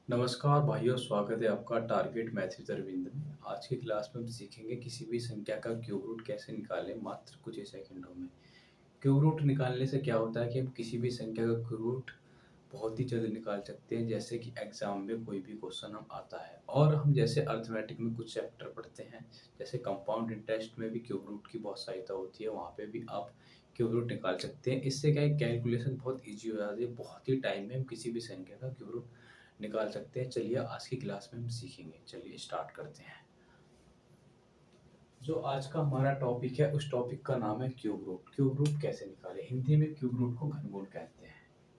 नमस्कार भाइयों, स्वागत है आपका टारगेट मैथ विद अरविंद में। आज की क्लास में हम सीखेंगे किसी भी संख्या का क्यूब रूट कैसे निकालें मात्र कुछ ही सेकंडों में। क्यूब रूट निकालने से क्या होता है कि हम किसी भी संख्या का क्यूब रूट बहुत ही जल्दी निकाल सकते हैं, जैसे कि एग्जाम में कोई भी क्वेश्चन हम आता है। और हम जैसे अर्थमेटिक में कुछ चैप्टर पढ़ते हैं, जैसे कंपाउंड इंटरेस्ट में भी क्यूब रूट की बहुत सहायता होती है, वहाँ पे भी आप क्यूब रूट निकाल सकते हैं। इससे क्या है, कैलकुलेशन बहुत ईजी हो जाती है, बहुत ही टाइम में हम किसी भी संख्या का क्यूब रूट निकाल सकते हैं। चलिए आज की क्लास में हम सीखेंगे। चलिए स्टार्ट करते हैं। जो आज का हमारा टॉपिक है, उस टॉपिक का नाम है क्यूब रूट। क्यूब रूट कैसे निकालें। हिंदी में क्यूब रूट को घनमूल कहते हैं।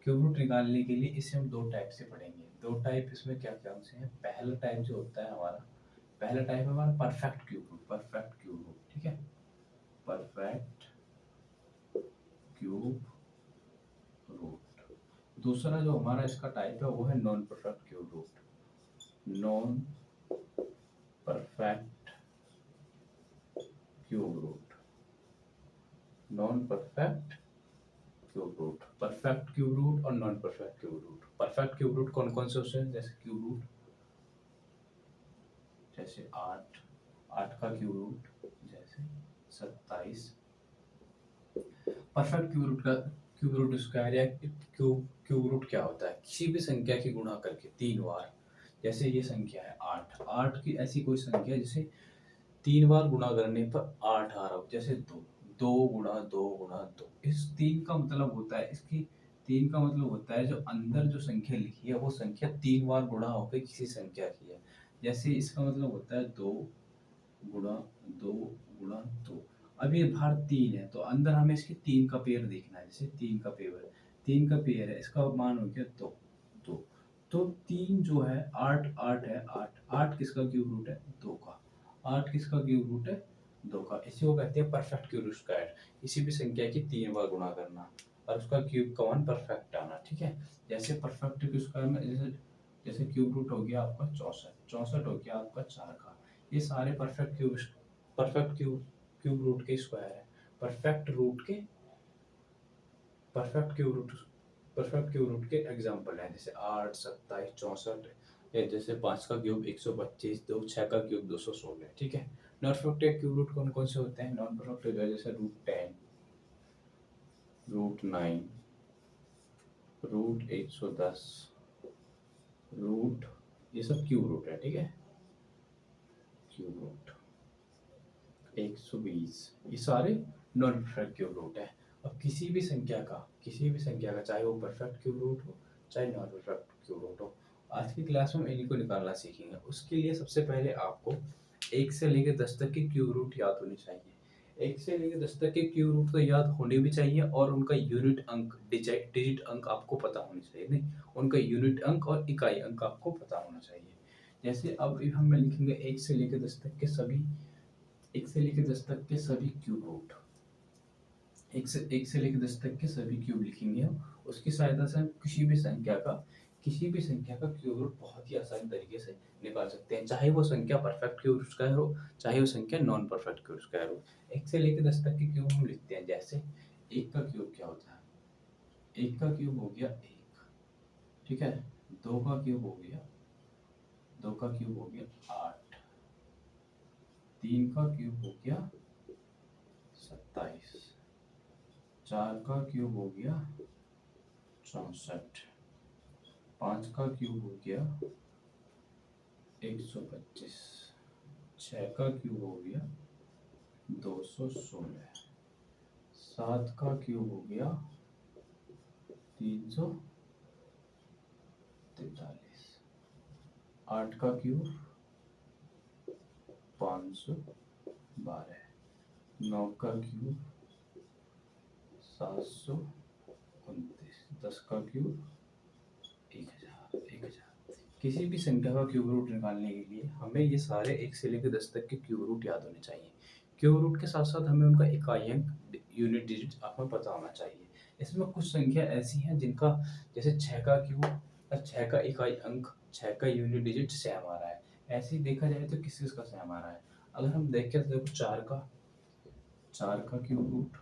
क्यूब रूट निकालने के लिए इसे हम दो टाइप से पढ़ेंगे। दो टाइप इसमें क्या क्या से हैं। पहला टाइप जो होता है हमारा, पहला टाइप है हमारा perfect cube root. Perfect cube root, ठीक है, परफेक्ट क्यूब रूट। दूसरा जो हमारा इसका टाइप है वो है non perfect cube root. Non perfect cube root. Non perfect cube root, perfect cube root और non perfect cube root. Perfect cube root कौन कौन से होते हैं, जैसे क्यूब रूट जैसे 8, 8 का क्यूब रूट जैसे 27। परफेक्ट क्यूब रूट स्क्वायर या क्यूब रूट क्या होता है, किसी भी संख्या की गुणा करके 3 बार। जैसे ये संख्या है 8, 8 की ऐसी कोई संख्या जिसे 3 बार गुणा करने पर 8 आ रहा हो, जैसे 2, 2 गुणा 2 गुणा 2। इस 3 का मतलब होता है, इसकी 3 का मतलब होता है जो अंदर जो संख्या लिखी है वो संख्या 3 बार गुणा होकर किसी संख्या की है। जैसे इसका मतलब होता है 2 गुणा 2 गुणा 2। अब ये बाहर 3 है तो अंदर हमें इसके 3 का पेयर देखना है। जैसे 3 का पेयर है, इसका मान हो गया 2। तो 3 जो है 8, 8 है, 8 8 किसका क्यूब रूट है, 2 का। 8 किसका क्यूब रूट है, 2 का। इसी को कहते हैं परफेक्ट क्यूब स्क्वायर। किसी भी संख्या की 3 बार गुणा करना और उसका क्यूब का मान परफेक्ट आना, ठीक है। जैसे परफेक्ट क्यूब स्क्वायर में जैसे जैसे क्यूब रूट हो गया आपका 64, 64 हो गया आपका 4 का। ये सारे परफेक्ट क्यूब रूट के स्क्वायर है। परफेक्ट रूट के perfect cube root perfect cube root के एग्जांपल है, जैसे 8, 27, 64। जैसे 5 का क्यूब 125, 6 का क्यूब 216, ठीक है। नॉन परफेक्ट क्यूब रूट कौन कौन से होते हैं, नॉन परफेक्ट जैसे √10, √9, √110, रूट, ये सब क्यूब रूट है, ठीक है। क्यूब रूट 120, ये सारे नॉन परफेक्ट क्यूब रूट है। अब किसी भी संख्या का चाहे वो परफेक्ट क्यूब रूट हो चाहे नॉन परफेक्ट क्यूब रूट हो, आज की क्लास में हम इन्हीं को निकालना सीखेंगे। उसके लिए सबसे पहले आपको 1 से लेकर 10 तक के क्यूब रूट याद होने चाहिए। 1 से लेकर 10 तक के क्यूब रूट तो याद होने भी चाहिए और उनका यूनिट अंक, डिजिट अंक आपको पता होने चाहिए। नहीं, उनका यूनिट अंक और इकाई अंक आपको पता होना चाहिए। जैसे अब हम लिखेंगे 1 से लेकर 10 तक के सभी 1 से लेकर 10 तक के सभी क्यूब रूट। 1 से लेकर 10 तक के सभी क्यूब लिखेंगे हम। उसकी सहायता से हम किसी भी संख्या का क्यूब रूट बहुत ही आसानी तरीके से निकाल सकते हैं, चाहे वो संख्या परफेक्ट क्यूब स्क्वायर हो चाहे वो संख्या नॉन परफेक्ट क्यूब स्क्वायर हो। 1 से लेकर 10 तक के क्यूब हम लिखते हैं। जैसे 1 का क्यूब क्या होता है, 1 का क्यूब हो गया 1, ठीक है। 2 का क्यूब हो गया 8। 3 का क्यूब हो गया 27। 4 का क्यूब हो गया 64। 5 का क्यूब हो गया 125। 6 का क्यूब हो गया 216। 7 का क्यूब हो गया 343। 8 का क्यूब 512। 9 का क्यूब 729। 10 का क्यूब 1000। किसी भी संख्या का क्यूब रूट निकालने के लिए हमें ये सारे 1 से लेकर 10 तक के क्यूब रूट याद होने चाहिए। क्यूब रूट के साथ साथ हमें उनका इकाई अंक, यूनिट डिजिट हमें पता होना चाहिए। इसमें कुछ संख्या ऐसी हैं जिनका, जैसे 6 का क्यूब और 6 का इकाई अंक, 6 का यूनिट डिजिट सेम आ रहा है। ऐसे ही देखा जाए तो किस किस का सेम आ रहा है। अगर हम देखें तो देखो 4 का क्यूब रूट,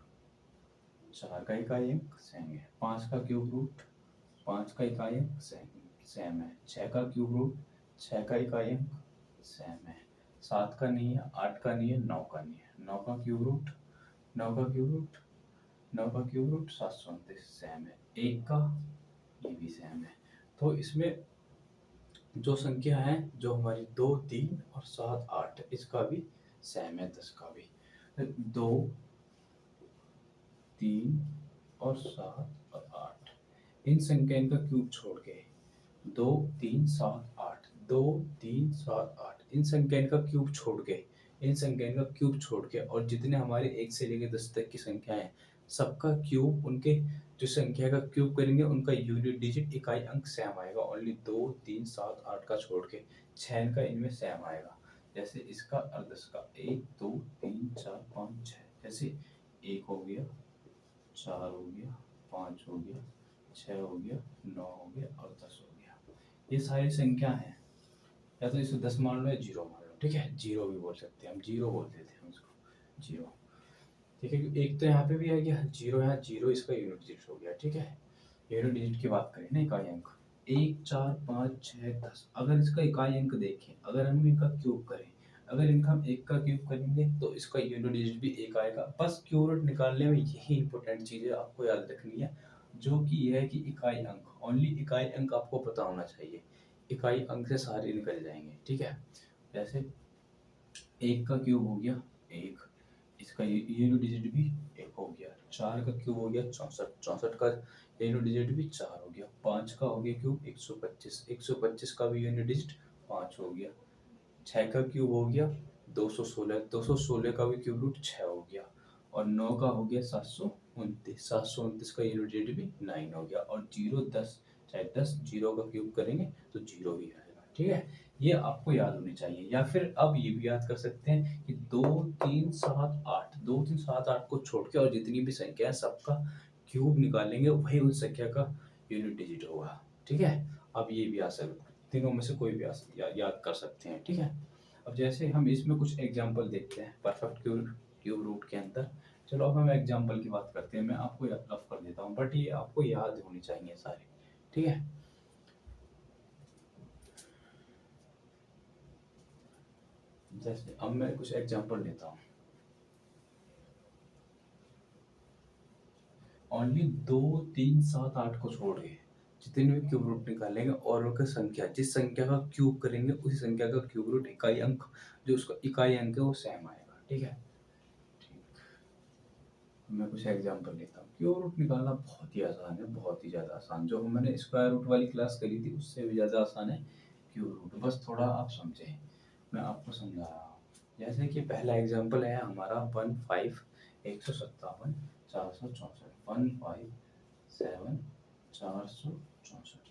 4 का इकाई अंक सेम है। 5 का क्यूब रूट, 5 का इकाई अंक सेम है। सेम है। 6 का क्यूब रूट, 6 का इकाई अंक सेम है। 7 का नहीं है, 8 का नहीं है, 9 का नहीं है। 9 का क्यूब रूट, 9 का क्यूब रूट, 9 का क्यूब रूट 729 सेम है। 1 का, ये भी सेम है। तो इसमें जो संख्या है, जो हमारी 2, 3 और 7, 8, इसका भी सेम है, 10 का भी। 2, 3 और 7 और 8, इन संख्या का क्यूब छोड़ के 2, 3, 7, 8, 2, 3, 7, 8, इन संख्या का क्यूब छोड़ के, इन संख्या का क्यूब छोड़ के, और जितने हमारे 1 से लेकर 10 तक की संख्या है, सबका क्यूब, उनके जो संख्या का क्यूब करेंगे उनका यूनिट डिजिट इकाई अंक सेम आएगा। ओनली 2, 3, 7, 8 का छोड़ के 6 का इनमें सेम आएगा। जैसे इसका और 10 का 1, 2, 3, 4, 5, 6, जैसे 1 हो गया, 4 हो गया, 5 हो गया, 6 हो गया, 9 हो गया और 10 हो गया। ये सारी संख्या है, या तो इसको 10 मान लो या 0 मान लो, ठीक है। 0 भी बोल सकते हैं हम, 0 बोल देते हैं इसको 0, ठीक है। एक तो यहाँ पे भी आ गया 0, यहाँ 0 इसका यूनिट डिजिट हो गया, ठीक है। यूनिट डिजिट की बात करें ना, इकाई अंक 1, 4, 5, 6, 10, अगर इसका इकाई अंक देखें, अगर हम इनका क्यूब करें, अगर इनका हम 1 का क्यूब करेंगे तो इसका यूनिट डिजिट भी 1 आएगा। बस क्यूब रूट निकालने में यही इंपॉर्टेंट चीज़ है, आपको याद रखनी है, जो कि यह है कि इकाई अंक, ओनली इकाई अंक आपको पता होना चाहिए। इकाई अंक से सारे निकल जाएंगे, ठीक है। जैसे 1 का क्यूब हो गया 1, इसका यूनिट डिजिट भी 1 हो गया। 4 का क्यूब हो गया 64, 64 का यूनिट डिजिट भी 4 हो गया। 5 का हो गया क्यूब 125, 125 का भी यूनिट डिजिट 5 हो गया। 6 का क्यूब हो गया 216, 216 का भी क्यूब रूट 6 हो गया। और 9 का हो गया 729, 729 का यूनिट डिजिट भी 9 हो गया। और 0, 10, चाहे 10 0 का क्यूब करेंगे तो 0 भी आएगा, ठीक है। ये आपको याद होनी चाहिए। या फिर अब ये भी याद कर सकते हैं कि 2, 3, 7, 8, 2, 3, 7, 8 को छोड़ के और जितनी भी संख्या है सबका क्यूब निकालेंगे, वही उस संख्या का यूनिट डिजिट होगा, ठीक है। अब ये भी आ सकता है, तीनों में से कोई भी याद कर सकते हैं, ठीक है। अब जैसे हम इसमें कुछ एग्जांपल देखते हैं परफेक्ट क्यूब रूट के अंदर। चलो अब हम एग्जांपल की बात करते हैं। मैं आपको रफ कर देता हूँ, बट ये आपको याद होनी चाहिए सारे, ठीक है। जैसे अब मैं कुछ एग्जांपल लेता हूँ। ओनली 2, 3, 7, 8 को छोड़ के जितने भी क्यूब रूट निकालेंगे और उनकी संख्या, जिस संख्या का क्यूब करेंगे उसी संख्या का क्यूब रूट इकाई अंक, जो उसका इकाई अंक है वो सेम आएगा, ठीक है। मैं कुछ एग्जांपल लेता हूँ। क्यूब रूट निकालना बहुत ही आसान है, बहुत ही ज़्यादा आसान। जो मैंने स्क्वायर रूट वाली क्लास करी थी उससे भी ज़्यादा आसान है क्यूब रूट, बस थोड़ा आप समझें, मैं आपको समझा रहा हूँ। जैसे कि पहला एग्जांपल है हमारा 15, 157, 464, 157, 464,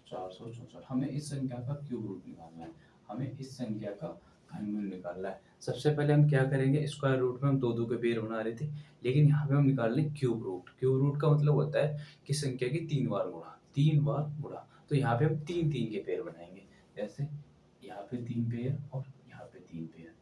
464। हमें इस संख्या का क्यूब रूट निकालना है, हमें इस संख्या का घनमूल निकालना है। सबसे पहले हम क्या करेंगे, स्क्वायर रूट में हम 2 2 के पेयर बना रहे थे, लेकिन यहाँ पे हम निकाल लें क्यूब रूट। क्यूब रूट का मतलब होता है कि संख्या की 3 बार गुणा, 3 बार गुणा। तो यहाँ पे हम 3 3 के पेयर बनाएंगे। जैसे यहाँ पे 3 पेयर और यहाँ पे 3 पेयर,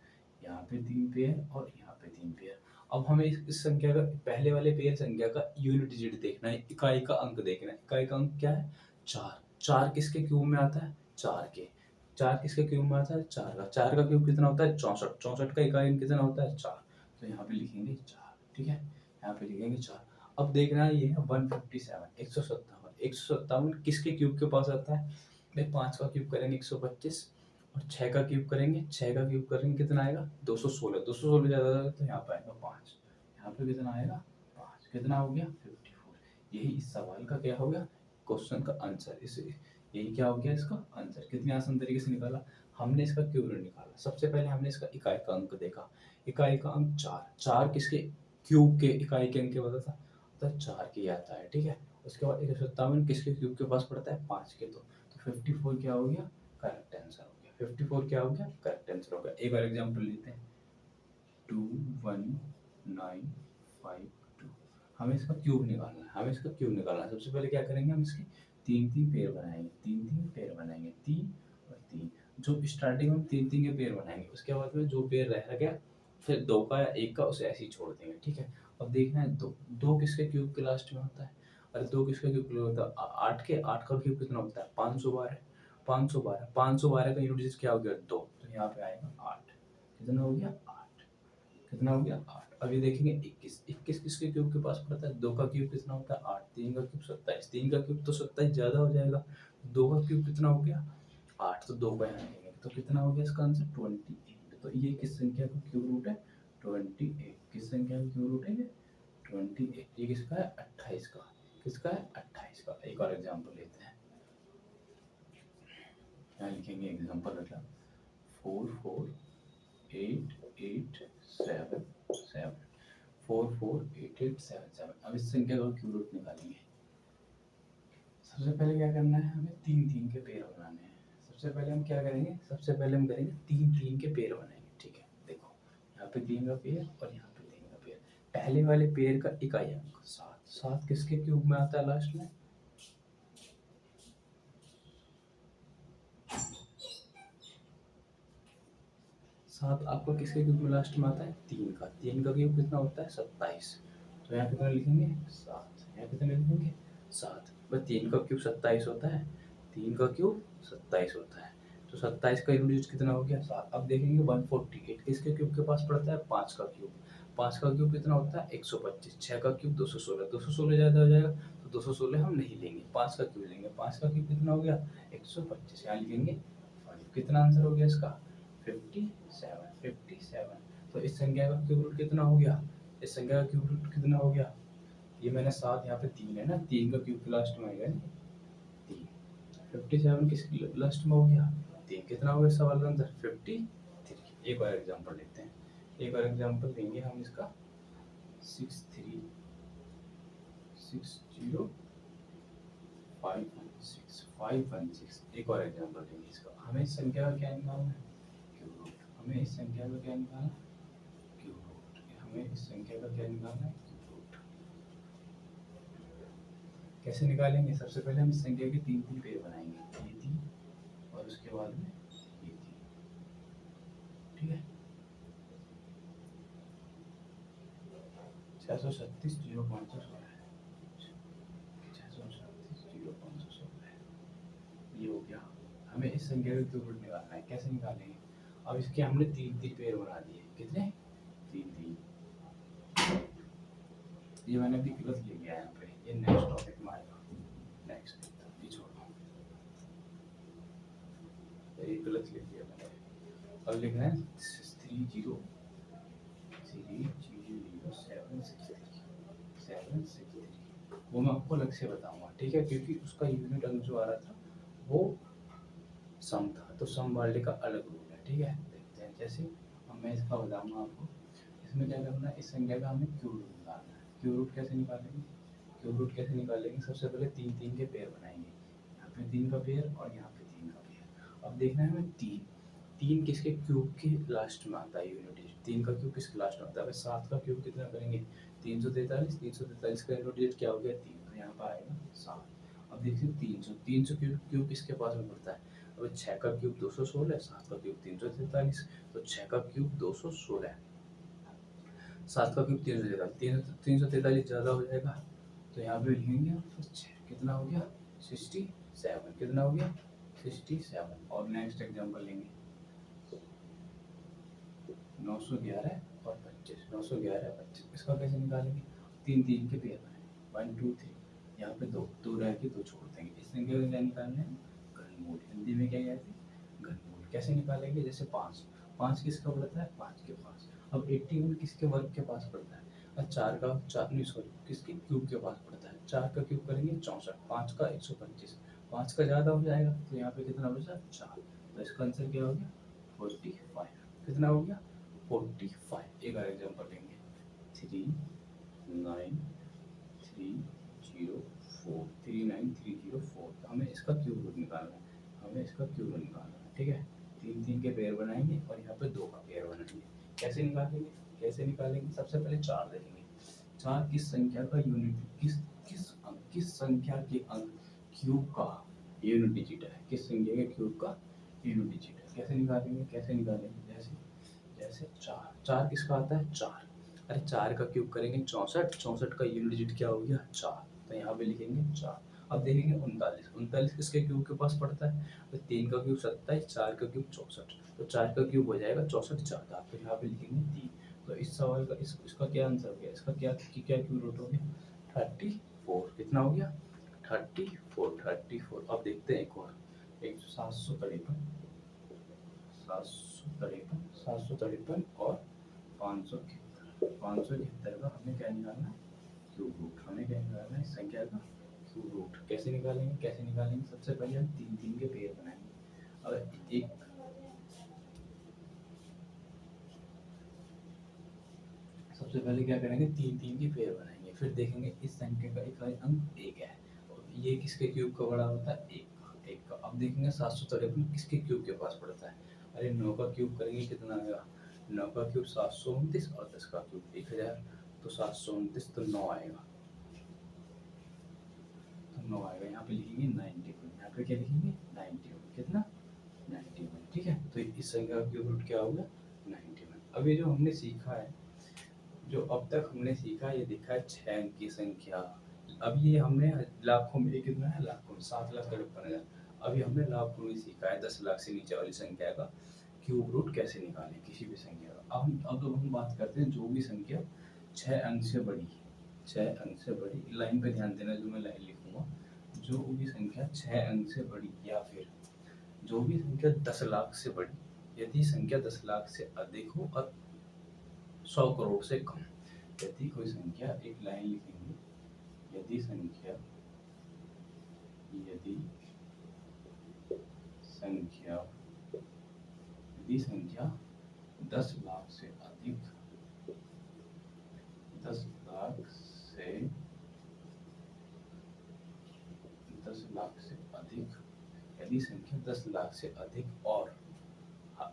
यहाँ पे 3 पेयर और यहाँ पे 3 पेयर। अब हमें इस संख्या का, पहले वाले पेयर संख्या का यूनिट डिजिट देखना है, इकाई का अंक देखना है। इकाई का अंक क्या है, 4। 4 किसके क्यूब में आता है, 4 के। 4 किसके क्यूब में आता है, 4 का। 4 का क्यूब कितना होता है, 64। 64 का इकाई अंक कितना होता है, 4। तो यहाँ पे लिखेंगे 4, ठीक है। यहाँ पे लिखेंगे 4। अब देखना है ये है 157, 157, 157 किसके क्यूब के पास आता है। भाई 5 का क्यूब करेंगे 125, और 6 का क्यूब करेंगे, 6 का क्यूब करेंगे कितना आएगा, 216। 216 ज़्यादा आएगा तो यहाँ पे आएगा 5। यहाँ पे कितना आएगा, 5। कितना हो गया, 54। यही इस सवाल का क्या हो गया, क्वेश्चन का आंसर। इस यही क्या हो गया, इसका आंसर। कितनी आसान तरीके से निकाला हमने, इसका क्यूब रूट निकाला। सबसे पहले हमने इसका इकाई का अंक देखा। इकाई का अंक 4। 4 किसके क्यूब के इकाई के अंक के पता था, तो 4 के आता है, ठीक है। उसके बाद 157 किसके क्यूब के पास पड़ता है, 5 के। तो 54 क्या हो गया, करेक्ट आंसर हो गया। 54 क्या हो गया, करेक्ट आंसर हो गया। एक और एग्जांपल लेते हैं, 21952। हमें इसका क्यूब निकालना है, हमें इसका क्यूब निकालना है। सबसे पहले क्या करेंगे, हम इसके 3 3 पेयर बनाएंगे, 3 3 पेयर बनाएंगे, 3 और 3। जो स्टार्टिंग में 3 3 के पेयर बनाएंगे, उसके बाद में जो पेयर रह गया फिर 2 का या 1 का, उसे ऐसे ही छोड़ देंगे, ठीक है। अब देखना है 2 2 किसके क्यूब के लास्ट में होता है, अरे 2 किसके क्यूब के होता है, 8 के। 8 का क्यूब कितना होता है, 512 है। 512, 512 का यूनिट डिजिट क्या हो गया 2, तो यहाँ पे आएगा 8। कितना हो गया 8, कितना हो गया 8। अब ये देखेंगे 21, 21 किसके क्यूब के पास पड़ता है, 2 का क्यूब कितना होता है 8, 3 का क्यूब 27, 3 का क्यूब तो 27 ज़्यादा हो जाएगा, 2 का क्यूब कितना हो गया 8, तो 2 का यहाँ लेंगे तो कितना हो गया इसका आंसर 28। तो ये किस संख्या का क्यूब रूट है 28, किस संख्या का क्यूब रूट है ये 28। ये किसका है 28 का, किसका है 28 का। एक और एग्जांपल लेते हैं, यहाँ लिखेंगे एग्जांपल मतलब 448877 448877। अब इस संख्या का क्यूब रूट निकालेंगे। सबसे पहले क्या करना है, हमें 3 के पेयर बनाने हैं। सबसे पहले हम क्या करेंगे, सबसे पहले हम करेंगे 3 के पेयर बनाएंगे। ठीक है, देखो यहाँ पे 3 का पेयर और यहाँ पे 3 का पेयर। पहले वाले पेयर का इकाई अंक 7, 7 किसके क्यूब में आता है लास्ट में, 7 आपको किसके क्यूब में लास्ट में आता है 3 का, 3 का क्यूब कितना होता है 27। तो यहाँ कितना लिखेंगे 7, यहाँ कितना लिखेंगे 7। बस 3 का क्यूब 27 होता है, 3 का क्यूब 27 होता है, तो 27 का यूनिट कितना हो गया 7। अब देखेंगे 148 किसके क्यूब के पास पड़ता है 5 का क्यूब, 5 का क्यूब कितना होता है 125, 6 का क्यूब 216, 216 ज़्यादा हो जाएगा तो 216 हम नहीं लेंगे, 5 का क्यूब लेंगे। 5 का क्यूब कितना हो गया 125, यहाँ लिखेंगे 5। कितना आंसर हो गया इसका 57। तो इस संख्या का क्यूब रूट कितना हो गया, इस संख्या का क्यूब रूट कितना हो गया, ये मैंने 7, यहाँ पे 3 है ना, 3 का क्यूब लास्ट में आएगा 3। 57 किसकी लास्ट में हो गया 3, कितना हो गया सवाल का आंसर 53। एक और एग्जांपल लेते हैं, एक और एग्जांपल देंगे हम इसका 6360516। एक और एग्जांपल देंगे इसका। हमें इस संख्या का क्या निकालना है क्यूब रूट, हमें इस संख्या का क्या निकालना है क्यूब रूट, हमें इस संख्या का क्या निकालना है क्यूब रूट। कैसे निकालेंगे, सबसे पहले हम इस संख्या के 3 पेयर बनाएंगे, ये 3 और उसके बाद में ये 3। ठीक है, 6360516, 6360516 ये हो गया। हमें इस संख्या का क्यूब रूट निकालना है, कैसे निकालेंगे। अब इसके हमने 3 पेयर बना दिए, कितने 3। ये मैंने अभी गलत लिख दिया यहाँ पे, ये नेक्स्ट टॉपिक में आएगा, नेक्स्ट ये छोड़ो, ये गलत लिख दिया मैंने। अब लिखना है 30763, वो मैं आपको अलग से बताऊंगा। ठीक है, क्योंकि उसका यूनिट अंक जो आ रहा था वो सम था, तो सम वाले का अलग रूल है। ठीक है, देखते हैं। जैसे अब मैं इसका बताऊंगा आपको, इसमें क्या करना है, इस संख्या का हमें क्यूब रूट निकालना है। क्यूब रूट कैसे निकालेंगे, क्यूब रूट कैसे निकालेंगे, सबसे पहले 3 के पेयर बनाएंगे, यहाँ पे 3 का पेयर और यहाँ पे 3 का पेयर। अब देखना है हमें 3 किसके क्यूब के लास्ट में आता है यूनिट डिजिट, 3 का क्यूब किसके लास्ट में आता है। 7 का क्यूब कितना करेंगे 343, 343 का यूनिट डिजिट क्या हो गया 3, तो यहाँ पर आएगा 7। अब देखिए 300 क्यूब किसके पास में पड़ता है। अब 6 का क्यूब 216, 7 का क्यूब 343, तो 6 का क्यूब 216, 7 का क्यूब 343, 343 ज़्यादा हो जाएगा तो यहाँ पे लिखेंगे फिर 6, कितना हो गया 67, कितना हो गया 67। और नेक्स्ट एग्जांपल लेंगे 911 और 25, 911 25, इसका कैसे निकालेंगे, 3 के पेयर बनाए 1 2 3, यहाँ पे 2 रह के 2 छोड़ देंगे। इस संख्या का क्या निकालना है घनमूल, हिंदी में क्या कहते हैं घनमूल। कैसे निकालेंगे, जैसे 5 किसका पड़ता है 5 के पास। अब 81 किसके वर्ग के पास पड़ता है, और 4 का 4 नहीं सॉरी किसके क्यूब के पास पड़ता है। 4 का क्यूब करेंगे 64, 5 का 125, 5 का ज़्यादा हो जाएगा तो यहाँ पे कितना बचा 4, तो इसका आंसर क्या हो गया 45। कितना हो गया 45। एक और एग्जांपल लेंगे 39304, हमें इसका क्यूब रूट निकालना है, हमें इसका क्यूब रूट निकालना है। ठीक है, 3 के पेयर बनाएंगे और यहाँ पे 2 का पेयर बनाएंगे। कैसे निकालेंगे, कैसे निकालेंगे, सबसे पहले 4 देखेंगे, 4 किस संख्या का यूनिट, किस संख्या के अंक क्यूब का यूनिट डिजिट है, किस संख्या के क्यूब का यूनिट डिजिट है। कैसे निकालेंगे, जैसे जैसे 4 किसका आता है 4, अरे 4 का क्यूब करेंगे 64, 64 का यूनिट डिजिट क्या हो गया 4, तो यहाँ पे लिखेंगे 4। अब देखेंगे 39, 39 किसके क्यूब के पास पड़ता है? तो 3 का क्यूब 27, 4 का क्यूब 64, तो 4 का क्यूब हो जाएगा 64 ज़्यादा, तो यहाँ पे लिखेंगे 3। तो इस सवाल का इसका क्या आंसर हो गया? इसका क्या क्यूब रूट हो गया? 34। कितना हो गया? 34। अब देखते हैं एक और, 753, 753 और 571 का हमें क्या निकालना है? Cube root. हमें क्या निकालना है? इस संख्या का क्यूब रूट। कैसे निकालेंगे? सबसे पहले हम 3 के पेयर बनाएंगे। अब एक सबसे पहले क्या करेंगे? 3 के पेयर बनाएंगे, फिर देखेंगे इस संख्या का इकाई अंक 1 है, और ये किसके क्यूब का बड़ा होता है? 1 का। अब देखेंगे 753 किसके क्यूब के पास पड़ता है? अरे 9 का क्यूब करेंगे कितना आएगा? 9 का क्यूब 729, और 10 का क्यूब 1000, तो 729 तो 9 आएगा, यहाँ पे लिखेंगे 91। यहाँ पे क्या लिखेंगे? 91। कितना? 91। ठीक है, तो इस संख्या का क्यूब रूट क्या होगा? 91। अब ये जो हमने सीखा है, जो अब तक हमने सीखा, ये देखा है 6 अंक की संख्या। अब ये हमने लाखों में, कितना है? लाखों में 7,53,000। अभी हमने लाखों में सीखा है 10 लाख से नीचे वाली संख्या का क्यूब रूट कैसे निकालें किसी भी संख्या का। अब हम बात करते हैं जो भी संख्या 6 अंक से बड़ी, 6 अंक से बड़ी, लाइन पे ध्यान देना जो मैं लाइन लिखूंगा, जो भी संख्या 6 अंक से बड़ी, या फिर जो भी संख्या 10 लाख से बड़ी, यदि संख्या 10 लाख से अधिक हो और 100 करोड़ से कम। यदि कोई संख्या, एक लाइन लिखेंगे, यदि संख्या यदि संख्या यदि संख्या 10 लाख से अधिक, 10 लाख से 10 लाख से अधिक, यदि संख्या 10 लाख से अधिक और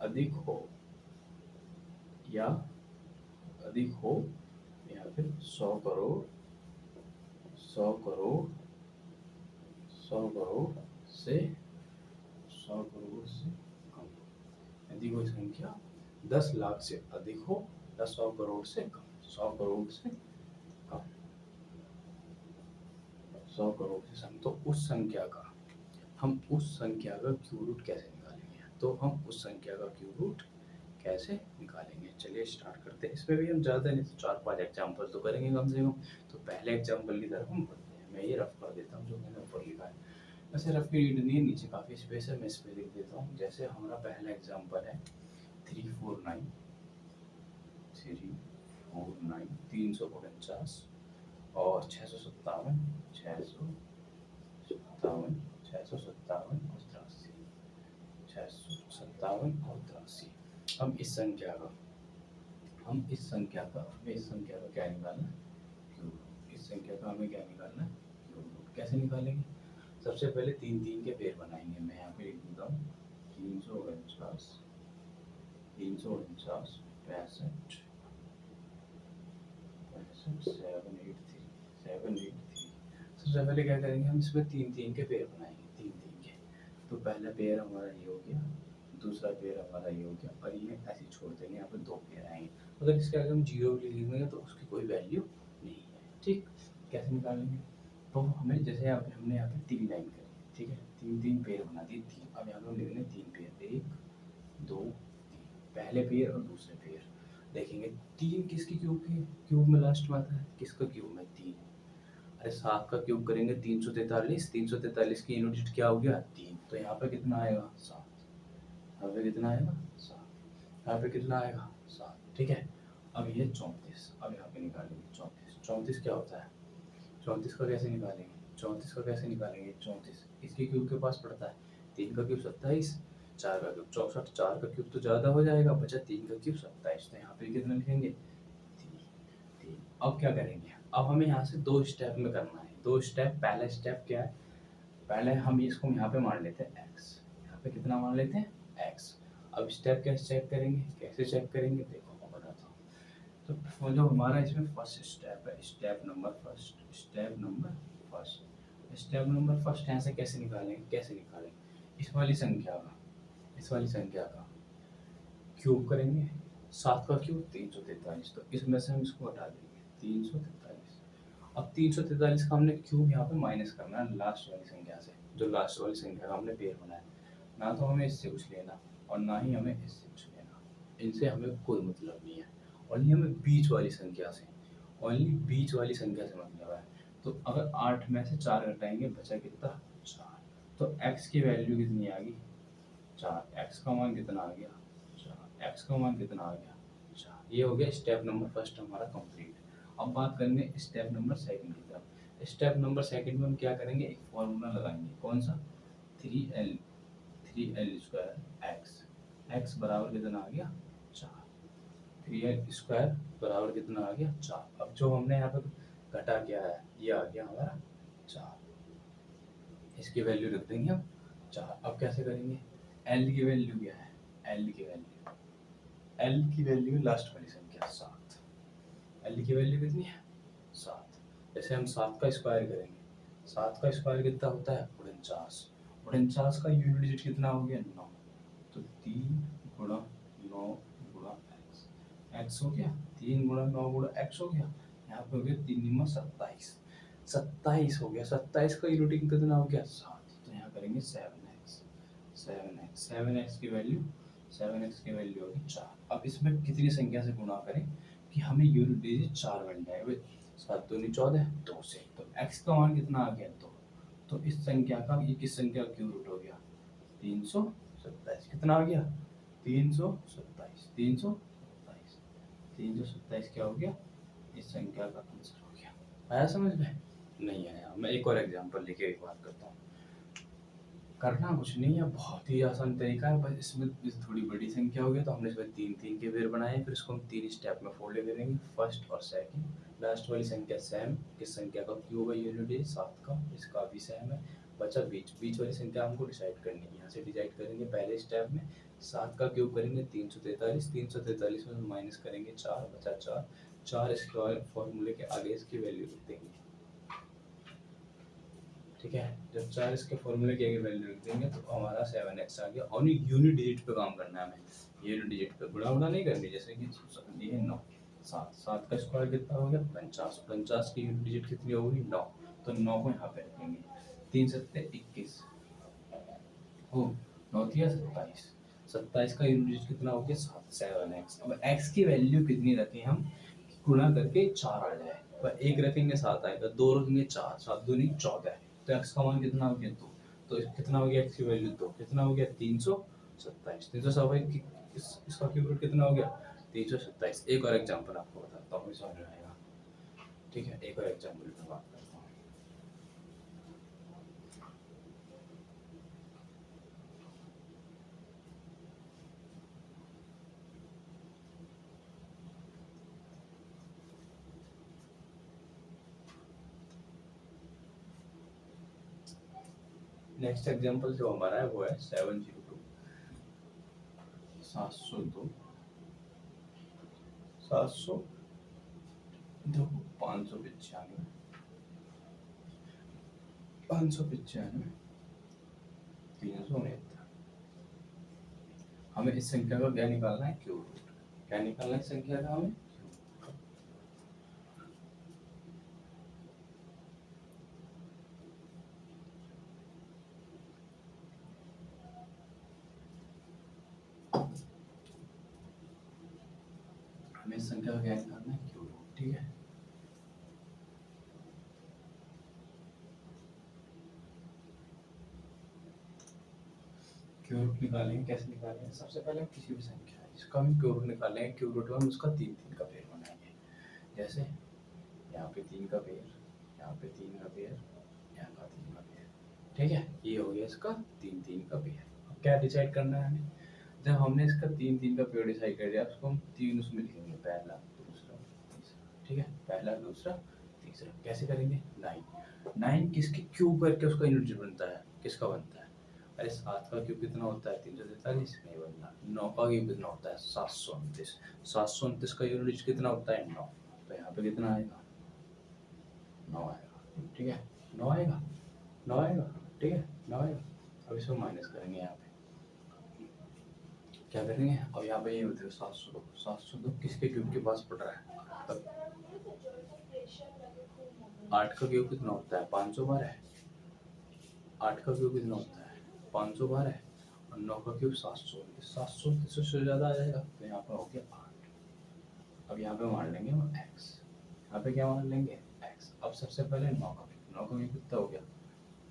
अधिक हो, या अधिक हो, या फिर 100 करोड़ 100 करोड़ 100 करोड़ से 100 करोड़ से कम। यदि कोई संख्या 10 लाख से अधिक हो या 100 करोड़ से कम, 100 करोड़ से कम, 100 करोड़ से कम, तो उस संख्या का क्यूब रूट कैसे निकालेंगे? तो हम उस संख्या का क्यूब रूट कैसे निकालेंगे? चलिए स्टार्ट करते हैं। इसमें भी हम ज़्यादा नहीं तो 4-5 एग्जाम्पल तो करेंगे कम से कम। तो पहले एग्जाम्पल की तरफ हम बढ़ते हैं। मैं ये रफ कर देता हूँ जो मैंने ऊपर लिखा है, वैसे रफ की रीड नहीं है, नीचे काफ़ी स्पेस है, मैं इस पर लिख देता हूँ। जैसे हमारा पहला एग्जाम्पल है 349 349 और 657 और 83। हम इस संख्या का हमें इस संख्या का क्या निकालना है? Cube root. इस संख्या का हमें क्या निकालना है? Cube root. कैसे निकालेंगे? सबसे पहले 3 के पेयर बनाएंगे। मैं यहाँ पे लिख देता हूँ 349 349 65 783। सबसे पहले क्या करेंगे? हम इसमें 3 के पेयर बनाएंगे, 3 के। तो पहला पेयर हमारा ये हो गया, दूसरा पेयर हमारा ये हो गया, और ये ऐसे छोड़ देंगे। यहाँ पे 2 पेयर आएंगे। अगर इसके आगे हम 0 भी लिख देंगे तो उसकी कोई वैल्यू नहीं है। ठीक, कैसे निकालेंगे? तो हमें जैसे हमने यहाँ पे 3 लाइन करी, ठीक है, 3 पेयर बना दी, 3। अब यहाँ पे हम लिखेंगे 3 पेयर, 1 2 3, पहले पेयर और दूसरे पेयर। देखेंगे 3 किसकी क्यूब में लास्ट में आता है? किसका क्यूब में? 3। अरे 7 का क्यूब करेंगे 343, 343 की यूनिट क्या हो गया? 3। तो यहाँ पे कितना आएगा? 7। यहाँ पे कितना आएगा? 7। यहाँ पे कितना आएगा? 7। ठीक है, अब ये 34। अब यहाँ पे निकालेंगे 34। 34 क्या होता है? 34 का कैसे निकालेंगे? 34 इसके क्यूब के पास पड़ता है। 3 का क्यूब 27, 4 का क्यूब 64, 4 का क्यूब तो ज़्यादा हो जाएगा, बचा 3 का क्यूब 27। तो यहाँ पे कितना लिखेंगे? 3। अब क्या करेंगे? अब हमें यहाँ से 2 स्टेप में करना है। 2 स्टेप। पहला स्टेप क्या है? पहले हम इसको यहाँ पे मान लेते हैं x। यहाँ पे कितना मान लेते हैं? x। अब स्टेप कैसे चेक करेंगे? देखो मैं बताता हूँ। तो जो हमारा इसमें फर्स्ट स्टेप है, स्टेप नंबर फर्स्ट यहाँ से कैसे निकालेंगे? इस वाली संख्या का क्यूब करेंगे। 7 का क्यूब 343, तो इसमें से हम इसको हटा देंगे 343। अब 343 का हमने क्यूब यहाँ पे माइनस करना है लास्ट वाली संख्या से, जो लास्ट वाली संख्या का हमने पेयर बनाया। ना तो हमें इससे कुछ लेना और ना ही हमें इससे कुछ लेना, इनसे हमें कोई मतलब नहीं है। ओनली हमें बीच वाली संख्या से, ओनली बीच वाली संख्या से मतलब है। तो अगर 8 में से 4 घटाएंगे बचा कितना, 4। तो x की वैल्यू कितनी आ गई, 4। x का मान कितना आ गया, 4। x का मान कितना आ गया, 4। ये हो गया स्टेप नंबर फर्स्ट हमारा कंप्लीट। अब बात करेंगे स्टेप नंबर सेकंड की तरफ। स्टेप नंबर सेकंड में हम क्या करेंगे, एक फॉर्मूला लगाएंगे। कौन सा, 3l x। x बराबर कितना आ गया, 4। 3l² बराबर कितना आ गया, 4। अब जो हमने यहाँ पे घटा क्या है, ये आ गया हमारा 4। इसकी वैल्यू रख देंगे हम 4। अब कैसे करेंगे, l की वैल्यू क्या है, l की वैल्यू लास्ट वाली संख्या 7। l की वैल्यू कितनी है, 7। जैसे हम 7 का स्क्वायर करेंगे, 7 का स्क्वायर कितना होता है, 49। 49 का यूनिट डिजिट कितना हो गया, 9। तो 3 गुणा 9 गुणा x हो गया, 3 गुणा 9 गुणा x हो गया। यहाँ पे हो गया 3 9 27। 27 हो गया, 27 का यूनिट कितना हो गया, 7। तो यहाँ करेंगे 7x। 7x की वैल्यू, 7x की वैल्यू होगी 4। अब इसमें कितनी संख्या से गुणा करें कि हमें यूनिट डिजिट 4 बन जाए। 7 दूनी 14, 2 से। तो x का मान कितना आ गया, 2। तो इस संख्या का, ये किस संख्या का क्यूब रूट हो गया, 327। कितना आ गया, 327। 327, 327 क्या हो गया, इस संख्या का आंसर हो गया। आया समझ में, नहीं आया? मैं एक और एग्जांपल लेके एक बात करता हूँ। करना कुछ नहीं है, बहुत ही आसान तरीका है। बस इसमें थोड़ी बड़ी संख्या हो गई तो हमने इसमें 3 के पेयर बनाए, फिर इसको हम 3 स्टेप में फोल्ड करेंगे, फर्स्ट और सेकंड। लास्ट वाली संख्या सेम, किस संख्या का क्यूब है, यूनिट है 7 का, इसका भी सेम है। बचा बीच वाली संख्या हमको डिसाइड करनी है। यहाँ से डिसाइड करेंगे पहले स्टेप में, 7 का क्यूब करेंगे 343। 343 में माइनस करेंगे 4, बचा 4। 4 स्क्वायर फॉर्मूले के आगे इसकी वैल्यू लिख देंगे, ठीक है। जब 4 इसके फॉर्मूले की आगे वैल्यू लिख देंगे तो हमारा 7x आ गया। और यूनिट डिजिट पे काम करना है हमें, यूनिट डिजिट पे गुणा नहीं करनी। जैसे कि ये है 9, 7 का स्क्वायर कितना हो गया, 50। 50 की यूनिट डिजिट कितनी होगी, 9। तो 9 को यहाँ पे रखेंगे, 3 7 21 हो, 9 तिया 27। 27 का यूनिट डिजिट कितना हो गया, 7x। अब x की वैल्यू कितनी रखें हम, गुणा करके 4 आ जाए। पर 1 रखेंगे 7 आएगा, 2 रखेंगे 4, 7 दूनी 14। तो x का मान कितना हो गया, 2। तो कितना हो गया, x की वैल्यू 2, कितना हो गया, 327। 327 इसका क्यूब रूट कितना हो गया, 327। एक और एग्जांपल आपको बताता हूँ, समझ में आएगा, ठीक है। एक और एग्जांपल पे बात करता हूँ। नेक्स्ट एग्जांपल जो हमारा है वो है 702, 702, 595, 595, 369। हमें इस संख्या का क्या निकालना है, क्यूब रूट। क्या निकालना है इस संख्या का हमें, हमें इस संख्या का क्या निकालना है, क्यूब रूट, ठीक है। क्यूब रूट निकालेंगे, कैसे निकालेंगे, सबसे पहले हम किसी भी संख्या है जिसका हम क्यूब रूट निकालेंगे, क्यूब रूट में हम उसका 3 का पेयर बनाएंगे। जैसे यहाँ पे 3 का पेयर, यहाँ पे 3 का पेयर, यहाँ का 3 का पेयर, ठीक है। ये हो गया इसका 3 का पेयर। अब क्या डिसाइड करना है हमें, जब हमने इसका 3 का पेयर डिसाइड कर दिया, उसको हम 3 उसमें लिखेंगे, पहला दूसरा तीसरा, ठीक है। पहला दूसरा तीसरा कैसे करेंगे, 9 किसके क्यूब करके उसका यूनिट बनता है, किसका बनता है, अरे 7 का क्यूब कितना होता है, 343, नहीं बनता। 9 का क्यूब कितना होता है, 729। 729 का यूनिट कितना होता है, 9। तो यहाँ पे कितना आएगा, 9 आएगा, ठीक है। 9 आएगा, 9 आएगा, ठीक है, 9 आएगा। अब इसको माइनस करेंगे, यहाँ पे क्या करेंगे, अब यहाँ पे ये बताओ 702 किसके क्यूब के पास पड़ रहा है, तब 8 का क्यूब कितना होता है 512 है। 8 का क्यूब कितना होता है 512 है और 9 का क्यूब 729। 729 से ज़्यादा आ जाएगा तो यहाँ पर हो गया 8। अब यहाँ पे मान लेंगे हम x, यहाँ पे क्या मान लेंगे x। अब सबसे पहले 9 का क्यूब कितना हो गया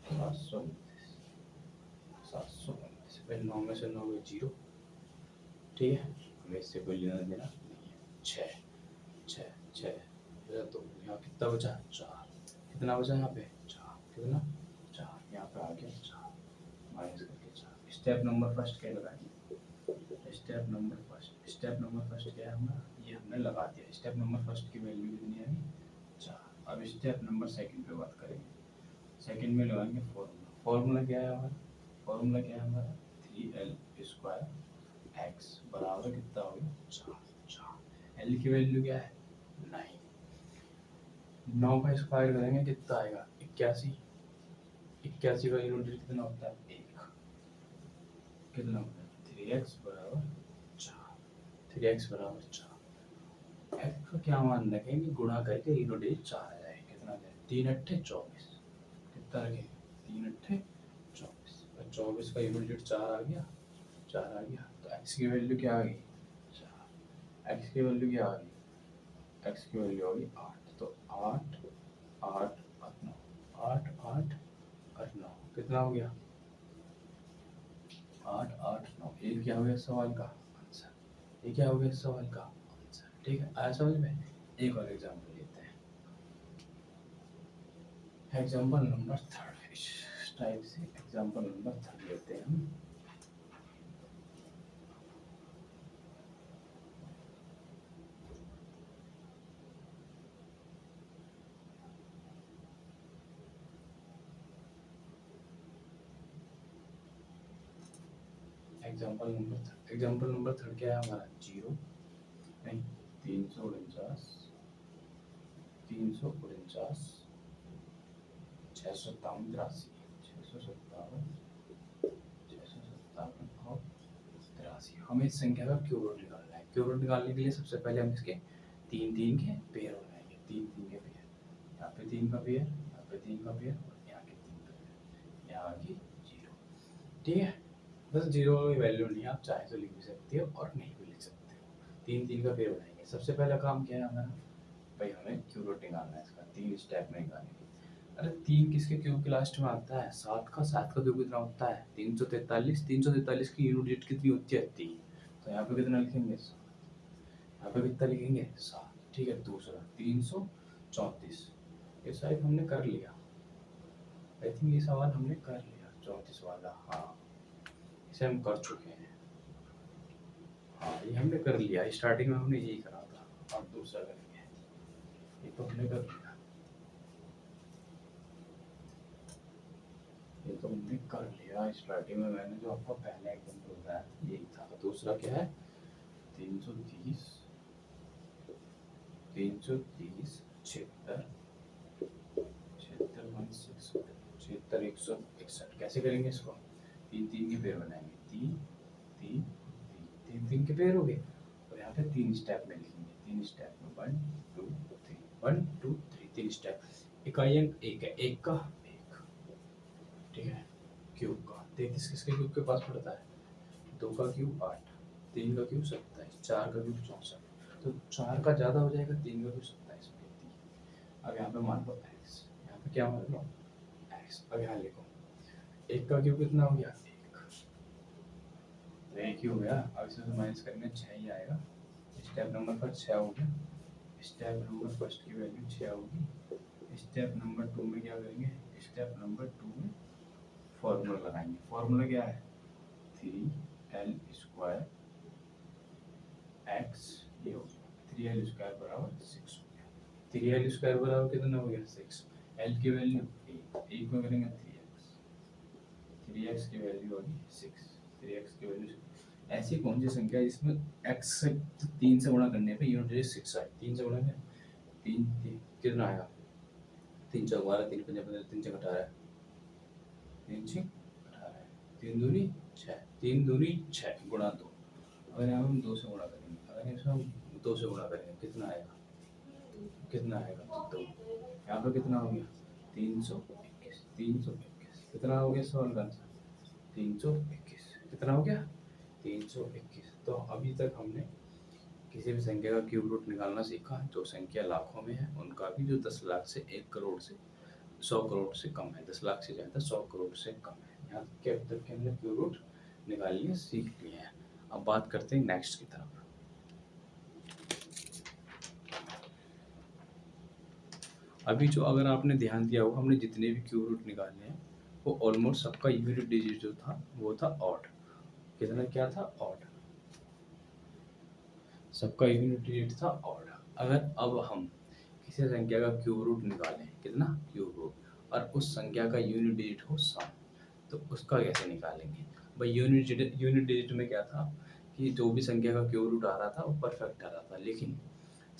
729। 729 पहले 9 में से 9 में 0, ठीक है, हमें इससे कोई लेना देना नहीं है। 6 6 6 तो यहाँ कितना बचा 4, कितना बचा यहाँ पे 4, कितना 4, यहाँ पे आ गया 4 माइनस करके 4। स्टेप नंबर फर्स्ट क्या लगाएंगे, स्टेप नंबर फर्स्ट क्या है हमारा, ये हमने लगा दिया। स्टेप नंबर फर्स्ट की वैल्यू कितनी है 4। अब स्टेप नंबर सेकंड पे बात करेंगे। सेकंड में लगाएंगे फॉर्मूला क्या है हमारा 3l² x बराबर कितना हो गया 4। l की वैल्यू क्या है 9। 9 का स्क्वायर करेंगे कितना आएगा 81। 81 का यूनिट कितना होता है 1, कितना होता है 3x बराबर 4। 3x बराबर 4। x का क्या मान रखेंगे गुणा करके यूनिट 4 आ जाए, कितना आ जाए 3 अट्ठे 24। कितना रखेंगे 3 अट्ठे 24 और 24 का यूनिट 4 आ गया, 4 आ गया तो x की वैल्यू क्या आ गई 4। x की वैल्यू क्या आ गई, x की वैल्यू आ गई 8। तो 8 8 और 9, 8 8 और 9 कितना हो गया 8 8 9। ये क्या हो गया सवाल का आंसर, ये क्या हो गया सवाल का आंसर, ठीक है। आया समझ में। एक और एग्जांपल लेते हैं, एग्जांपल नंबर 3 इस टाइप से एग्जांपल नंबर 3 लेते हैं हम। एग्जाम्पल नंबर 3 क्या है हमारा 0 नहीं 349 657 83 657 और 83। हमें इस संख्या का क्यूब रूट निकालना है। क्यूब रूट निकालने के लिए सबसे पहले हम इसके 3 3 के पेयर बनाएंगे। 3 3 के पेयर, यहाँ पे 3 का पेयर, यहाँ पे 3 का पेयर और यहाँ के 3 का पेयर, यहाँ आ गई 0, ठीक है। बस 0 की वैल्यू नहीं, आप चाहे तो लिख भी सकते हो और नहीं भी लिख सकते हो। 3 3 का पेयर बनाएंगे। सबसे पहला काम क्या है हमारा भाई, हमें क्यूब रूट निकालना है इसका। 3 स्टेप में निकालेंगे। अरे 3 किसके क्यूब के लास्ट में आता है 7 का। 7 का क्यूब कितना होता है 343। 343 की यूनिट कितनी होती है 3। तो यहाँ पे कितना लिखेंगे 7, यहाँ पे कितना लिखेंगे 7, ठीक है। दूसरा 334, ये शायद हमने कर लिया, आई थिंक ये सवाल हमने कर लिया 34 वाला, हाँ इसे हम कर चुके हैं, हाँ ये हमने कर लिया। स्टार्टिंग में हमने यही करा था। अब दूसरा करेंगे, ये तो हमने कर लिया, ये तो हमने कर लिया। स्टार्टिंग में मैंने जो आपको पहला एग्जाम्पल बताया यही था। दूसरा क्या है 330 330 76 76 161। कैसे करेंगे इसको, 3 3 के पेयर बनाएंगे। 3 3 3 3 के पेयर हो गए और यहाँ पे 3 स्टेप में लिखेंगे। 3 स्टेप में 1 2 3 1 2 3 3 स्टेप। इकाई अंक 1 है, 1 का 1, ठीक है। क्यूब का 33 किसके क्यूब के पास पड़ता है 2 का क्यूब 8, 3 का क्यूब 27, 4 का क्यूब 64। तो 4 का ज़्यादा हो जाएगा, 3 का क्यूब 27 हो गया। अब यहाँ पे मान लो x, यहाँ पे क्या मान लो x। अब यहाँ लिखो 1 का क्यूब कितना हो गया 1, तो 1 ही हो गया। अब इसमें से माइनस करेंगे 6 ही आएगा। स्टेप नंबर पर 6 हो गया। स्टेप नंबर फर्स्ट की वैल्यू 6 होगी। स्टेप नंबर 2 में क्या करेंगे, स्टेप नंबर 2 में फॉर्मूला लगाएंगे। फॉर्मूला क्या है 3l² x, ये हो गया 3l² बराबर 6 हो गया। 3l² बराबर कितना हो गया 6। l की वैल्यू 1 में करेंगे 3x, 3x की वैल्यू होगी 6, 3x की वैल्यू 6। ऐसी कौन सी संख्या जिसमें x से 3 से गुणा करने पे यूनिट 6 आए। 3 से गुणा करें 3 कितना आएगा 3 चौक 12, 3 पंजे 15, 3 चौक 18, 3 छः 18, 3 दूनी 6, 3 दूनी 6 गुणा 2। अगर यहाँ हम 2 से गुणा करेंगे, अगर इसमें हम 2 से गुणा करेंगे कितना आएगा 2, यहाँ पे कितना हो गया 321, 321 कितना हो गया सवाल का आंसर 321 कितना हो गया 321। तो अभी तक हमने किसी भी संख्या का क्यूब रूट निकालना सीखा। जो संख्या लाखों में है उनका भी, जो 10 लाख से 1 करोड़ से 100 करोड़ से कम है, 10 लाख से ज़्यादा 100 करोड़ से कम है, यहाँ के अब तक के हमने क्यूब रूट निकाल लिए, सीख लिए हैं। अब बात करते हैं नेक्स्ट की तरफ। अभी जो अगर आपने ध्यान दिया होगा, हमने जितने भी क्यूब रूट निकाले हैं वो ऑलमोस्ट सबका यूनिट डिजिट जो था वो था ऑड। कितना क्या था ऑड, सबका यूनिट डिजिट था ऑड। अगर अब हम किसी संख्या का क्यूब रूट निकालें, कितना क्यूब रूट, और उस संख्या का यूनिट डिजिट हो सम, तो उसका कैसे निकालेंगे भाई। यूनिट डिजिट में क्या था कि जो भी संख्या का क्यूब रूट आ रहा था वो परफेक्ट आ रहा था, लेकिन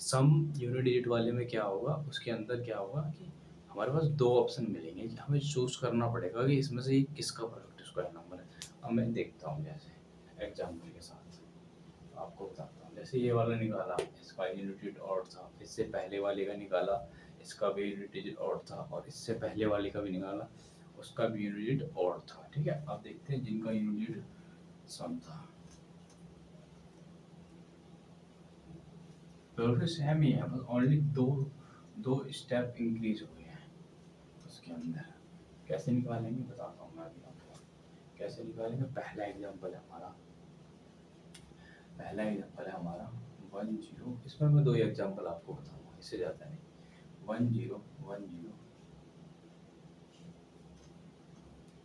सम यूनिट डिजिट वाले में क्या होगा, उसके अंदर क्या होगा कि हमारे पास दो ऑप्शन मिलेंगे कि हमें चूज करना पड़ेगा कि इसमें से किसका परफेक्ट स्क्वायर नंबर है। अब मैं देखता हूँ, जैसे एग्जाम्पल के साथ आपको बताता हूँ। जैसे ये वाला निकाला, इसका यूनिट डिजिट ऑड था, इससे पहले वाले का निकाला, इसका भी यूनिट डिजिट ऑड था, और इससे पहले वाले का भी निकाला, उसका भी यूनिट डिजिट ऑड था। ठीक है, अब देखते हैं जिनका यूनिट डिजिट सम था, तो सेम ही है, बस ओनली दो स्टेप इंक्रीज हो गए हैं उसके अंदर। कैसे निकालेंगे बताता हूँ मैं अभी आपको, कैसे निकालेंगे। पहला एग्जाम्पल है हमारा 10, इसमें मैं 2 एग्जाम्पल आपको बताऊंगा, इससे ज़्यादा नहीं। 1010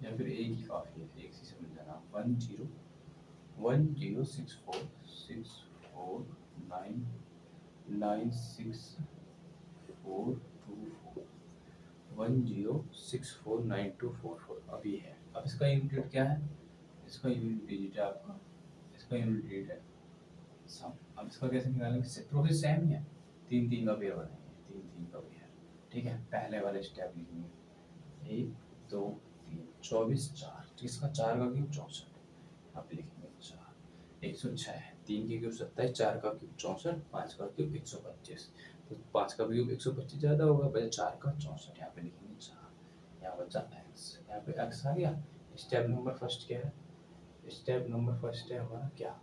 या फिर एक ही काफ़ी है, एक से समझ जाना। 1064649694 10649244 अभी है। अब इसका यूनिट क्या है, इसका यूनिट डिजिट है आपका, इसका यूनिट डिजिट है सम। अब इसका कैसे निकालेंगे, प्रोसेस सेम ही है, 3 का पेयर बनाएंगे, 3 का पेयर। ठीक है, पहले वाले स्टेप लिखेंगे 1 2 3 24 4, जिसका 4 का क्यूब 64, आप लिखेंगे 4 106 है, 3 के क्यूब 27, 4 का क्यूब 64, 5 का क्यूब 125, तो 5 का क्यूब 125 ज़्यादा होगा, बचा 4 का 64, यहाँ पे लिखेंगे 4, यहाँ बचा x, यहाँ पे x आ गया। स्टेप नंबर फर्स्ट क्या है, स्टेप नंबर फर्स्ट है हमारा क्या,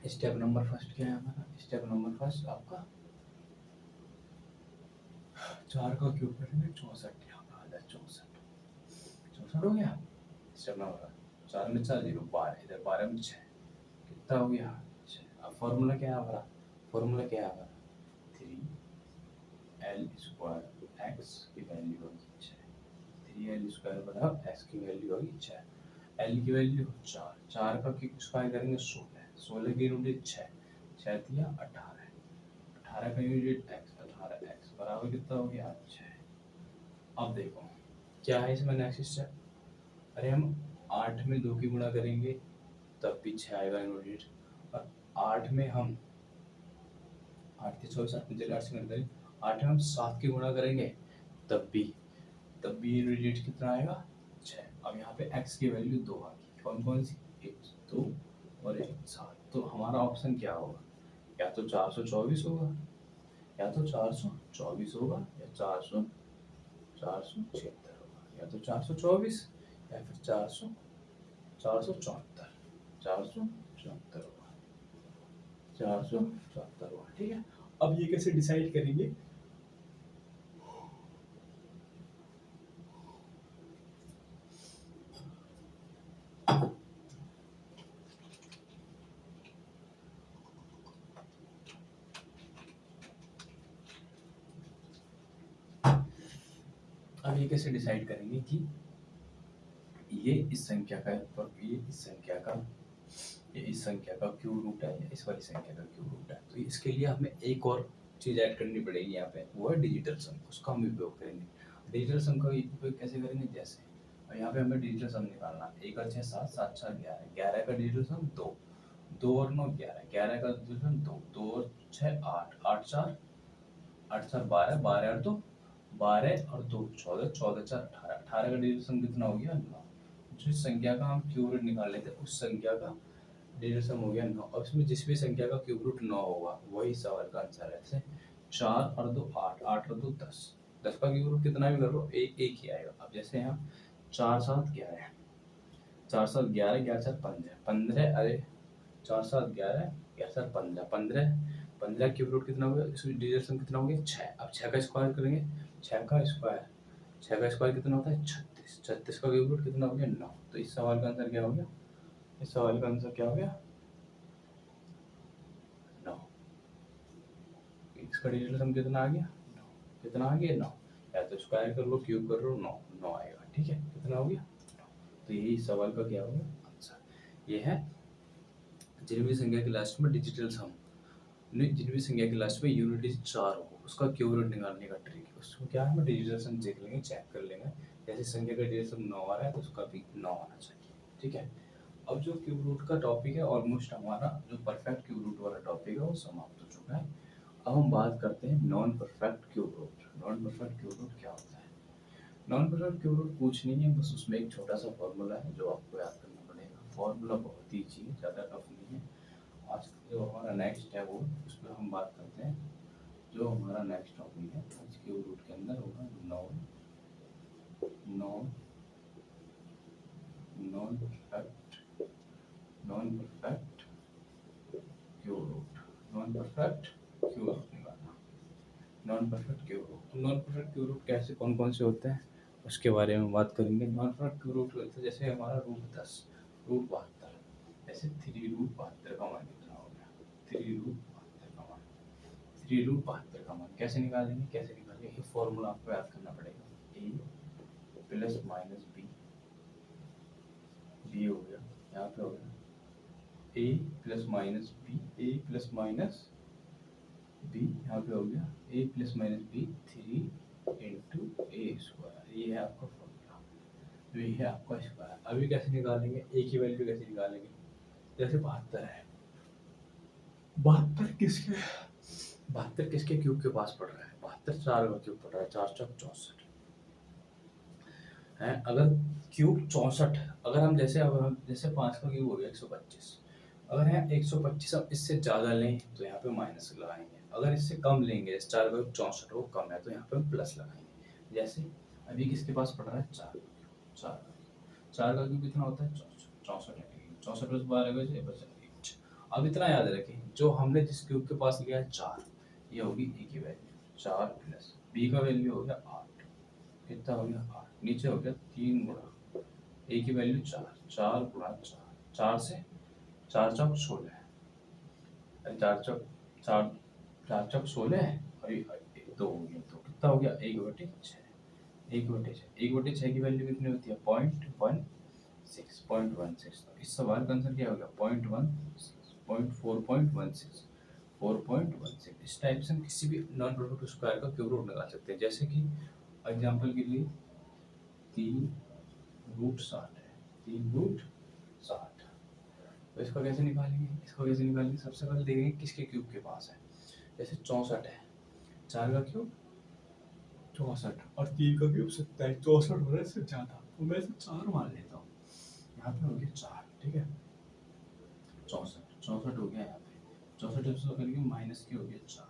स्टेप नंबर फर्स्ट क्या है हमारा, स्टेप नंबर फर्स्ट आपका 4 का क्यूब करेंगे 64, यहाँ पे आ जाए 64 हो गया। स्टेप नंबर 4 में 4 0 12, इधर 12 में 6, कितना हो गया 6। अब फॉर्मूला क्या है हमारा, फॉर्मूला क्या है हमारा 3l स्क्वायर x की वैल्यू होगी 6, 3l स्क्वायर बराबर x की वैल्यू होगी 6, l की वैल्यू 4, 4 का क्यूब स्क्वायर करेंगे 16, 16 की यूनिट 6, 6 दिया 18, 18 का यूनिट x, 18x बराबर कितना हो गया 6। अब देखो क्या है इसमें नेक्स्ट स्टेप, अरे हम 8 में 2 की गुणा करेंगे तब भी 6 आएगा यूनिट, और 8 में हम 8 के 24 7 8 से गुणा करेंगे, 8 में हम 7 की गुणा करेंगे तब भी यूनिट कितना आएगा 6। अब यहाँ पे x की वैल्यू 2 आ गई, कौन कौन सी 1 2 और 1 7, तो हमारा ऑप्शन क्या होगा, या तो 424 होगा, या तो 424 होगा, या 476 होगा, या तो 424 या फिर 474 होगा, 474 होगा। ठीक है, अब ये कैसे डिसाइड करेंगे, अब ये कैसे डिसाइड करेंगे कि ये इस संख्या का ये इस संख्या का क्यूब रूट है या इस वाली संख्या का क्यूब रूट है। तो इसके लिए हमें एक और चीज़ ऐड करनी पड़ेगी यहाँ पे, वो है डिजिटल सम, उसका हम उपयोग करेंगे। डिजिटल सम का उपयोग कैसे करेंगे, जैसे और यहाँ पे हमें डिजिटल सम निकालना, 1 और 6 7 7 4 11, 11 का डिजिटल सम 2, 2 और 9 11, 11 का डिजिटल सम 2, 2 और 6 8, 8 4 12, 12 और 2 12 और 2 14, 14 4 18, 18 का डिजिटल सम कितना हो गया 9। जिस संख्या का हम क्यूब रूट निकाल लेते उस संख्या का डिजिटल सम हो गया 9, और इसमें जिस भी संख्या का क्यूब रूट 9 होगा वही सवाल का आंसर है। ऐसे 4 और 2 8, 8 और 2 10, 10 का क्यूब रूट कितना भी करो एक एक ही आएगा। अब जैसे यहाँ 4 7 11, 4 7 11, 11 4 15, 15 अरे 4 7 11, 11 4 15, 15, 15 क्यूब रूट कितना हो गया, इसमें डिजिट कितना हो गया 6। अब 6 का स्क्वायर करेंगे, 6 का स्क्वायर कितना होता है 36, 36 का क्यूब रूट कितना हो गया 9। तो इस सवाल का आंसर क्या हो गया, इस सवाल का आंसर क्या हो गया 9। इसका डिजिटल सम कितना आ गया 9, कितना आ गया 9, या तो स्क्वायर कर लो क्यूब कर लो 9 9 आएगा, ठीक है कितना हो गया 9। तो यही इस सवाल का क्या हो गया आंसर। ये है जिनवी संख्या के लास्ट में डिजिटल सम, जिनवी संख्या के लास्ट में यूनिट 4 हो उसका क्यूब रूट निकालने का ट्रिक है। उसको क्या है, हम डिजिटल सम देख लेंगे, चेक कर लेंगे, जैसे संख्या का डिजिटल सम 9 आ रहा है तो उसका भी 9 आना चाहिए, ठीक है। अब जो क्यूब रूट का टॉपिक है ऑलमोस्ट हमारा जो परफेक्ट क्यूब रूट वाला टॉपिक है वो समाप्त हो चुका है। अब हम बात करते हैं non perfect cube root. Non perfect cube root क्या होता है, नॉन परफेक्ट क्यूब रूट कुछ नहीं है, बस उसमें एक छोटा सा फॉर्मूला है जो आपको याद करना पड़ेगा। फॉर्मूला बहुत ही ईजी है, ज़्यादा टफ नहीं है। आज जो हमारा नेक्स्ट है वो उस पर हम बात करते हैं। जो हमारा नेक्स्ट टॉपिक है आज क्यूब रूट के अंदर होगा non non non perfect cube root. Non perfect cube root निकालना, non perfect cube root. Non perfect cube root कैसे कौन कौन से होते हैं उसके बारे में बात करेंगे। नॉन परफेक्ट क्यूब रूट होते हैं जैसे हमारा रूट 10, रूट 72, ऐसे 3 रूट 72 का मान कितना हो गया, 3 रूट 72 का मान, 3 रूट 72 का मान कैसे निकालेंगे, ये फॉर्मूला आपको याद करना पड़ेगा। ए प्लस माइनस बी, बी हो गया यहाँ पे हो गया ए प्लस माइनस बी, ए प्लस माइनस बी यहाँ पे हो गया ए प्लस माइनस बी 3 इंटू ए स्क्वायर, ये है आपका फॉर्मूला, तो ये है आपका स्क्वायर। अभी कैसे निकालेंगे, ए की वैल्यू कैसे निकालेंगे, जैसे 72 है, 72 किसके क्यूब के पास पड़ रहा है, 72 4 का क्यूब पड़ रहा है, 4 चौक 64 है। अगर क्यूब 64, अगर हम जैसे 5 का क्यूब हो गया 125, अगर यहाँ 125 हम इससे ज़्यादा लें तो यहाँ पे माइनस लगाएंगे, अगर इससे कम लेंगे जैसे 4 का 64 वो कम है तो यहाँ पे हम प्लस लगाएंगे। जैसे अभी किसके पास पड़ रहा है 4 का क्यूब कितना होता है 64 है, 64 प्लस 12 बचे 8। अब इतना याद रखें जो हमने जिस क्यूब के पास लिया है 4, ये होगी ए की वैल्यू 4 प्लस बी का वैल्यू हो गया 8, कितना हो गया 8, नीचे हो गया 3 गुणा ए की वैल्यू 4, 4 गुणा 4, 4 से 4 चौक 16, 4 चौक 16 और ये 2 हो गया, तो कितना हो गया 1/6, 1/6 की वैल्यू कितनी होती है 0.16, तो इस सवाल का आंसर क्या हो गया 4.16। इस टाइप से हम किसी भी नॉन परफेक्ट स्क्वायर का क्यूब रूट निकाल सकते हैं। जैसे कि एग्जांपल के लिए 3 रूट 60 है, 3 रूट 60, तो इसको कैसे निकालेंगे, सबसे पहले देखेंगे किसके क्यूब के पास है। जैसे 64 है, 4 का क्यूब 64 और 3 का क्यूब 27, 64 हो रहा है इससे ज़्यादा, तो मैं इसे 4 मान लेता हूँ, यहाँ पे हो गया 4, ठीक है 64 हो गया, यहाँ पे 64 से करके माइनस के हो गया 4,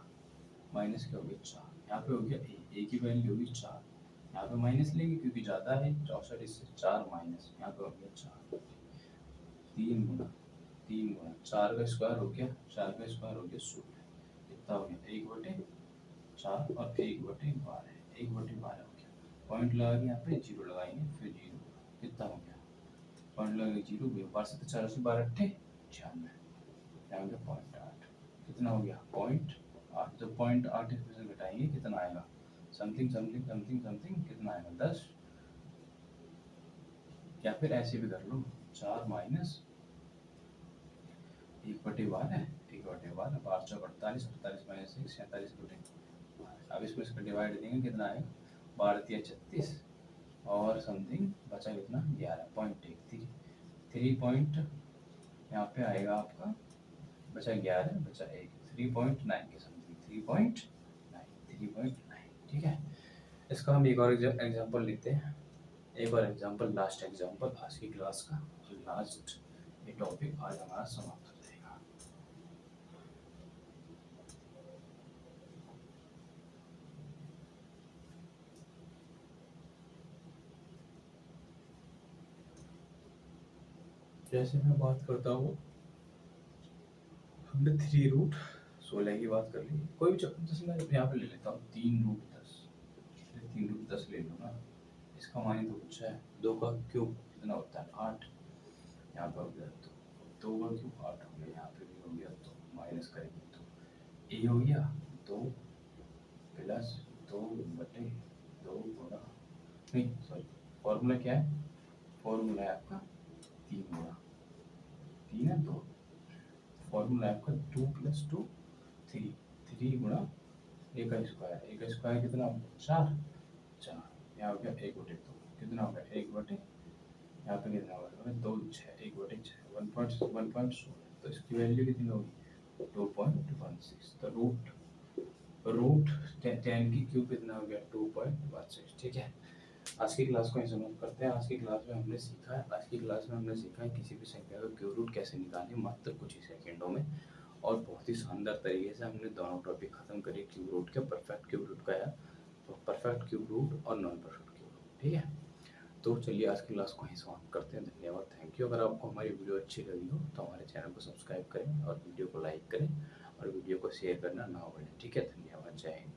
यहाँ पे हो गया ए की वैल्यू होगी 4, यहाँ पे माइनस लेंगे क्योंकि ज़्यादा है 64 इससे 4 माइनस, यहाँ पे हो गया 4, 3 गुना 4 का स्क्वायर हो गया 16, कितना हो गया 1/4 और 1/12, 1/12 हो गया, पॉइंट लगा के यहाँ पे 0 लगाएंगे, फिर 0 कितना हो गया, पॉइंट लगा के 0 गया, 12 से 4 से 12 96, यहाँ हो गया 0.8, कितना हो गया 0.8, जब 0.8 इसमें से घटाएंगे कितना आएगा समथिंग कितना आएगा 10, या फिर ऐसे भी कर लो 4 माइनस 1/12, 1/12 5 चौक 48, 48 माइनस 1 47/12, अब इसको इसका डिवाइड देंगे कितना आएगा 12 36 और समथिंग बचा कितना 11.13, 3 पॉइंट यहाँ पे आएगा आपका, बचा 11 बचा 1, 3.9 के समथिंग, 3.9, ठीक है। इसका हम एक और एग्जांपल लेते हैं, एक और एग्जांपल, लास्ट एग्जांपल आज की क्लास का, लास्ट ये टॉपिक आज हमारा समाप्त हो जाएगा। जैसे मैं बात करता हूँ, हमने 3√16 की बात कर ली। कोई भी जैसे मैं यहाँ पे ले लेता हूँ 3√10, 3√10 ले लो ना, इसका मान ही तो कुछ है, 2 का क्यूब कितना होता है 8, यहाँ पे हो गया तो 2 का क्यूब 8 हो गया, यहाँ पे भी हो गया तो माइनस करेंगे तो ये हो गया 2 प्लस 2/2 गुणा, नहीं सॉरी, फॉर्मूला क्या है, फॉर्मूला है आपका 3 गुणा 3 है 2, फॉर्मूला है आपका 2 + 2 3, 3 गुणा ए का स्क्वायर कितना हो गया 4, यहाँ हो गया 1/2, कितना हो गया 1/, यहाँ पे कितना होगा 2 6 1/6 1.16, तो इसकी वैल्यू कितनी होगी 2.16, तो रूट 10 की क्यूब कितना हो गया 2.16। ठीक है, आज की क्लास को ऐसे समाप्त करते हैं। आज की क्लास में हमने सीखा है किसी भी संख्या का क्यूब रूट कैसे निकालें मात्र कुछ ही सेकंडों में, और बहुत ही शानदार तरीके से हमने दोनों टॉपिक खत्म करे, क्यूब रूट के, परफेक्ट क्यूब रूट का या तो परफेक्ट क्यूब रूट और नॉन परफेक्ट क्यूब रूट। ठीक है, तो चलिए आज की क्लास को यहीं समाप्त करते हैं। धन्यवाद, थैंक यू। अगर आपको हमारी वीडियो अच्छी लगी हो तो हमारे चैनल को सब्सक्राइब करें और वीडियो को लाइक करें और वीडियो को शेयर करना ना भूलें। ठीक है, धन्यवाद, जय हिंद।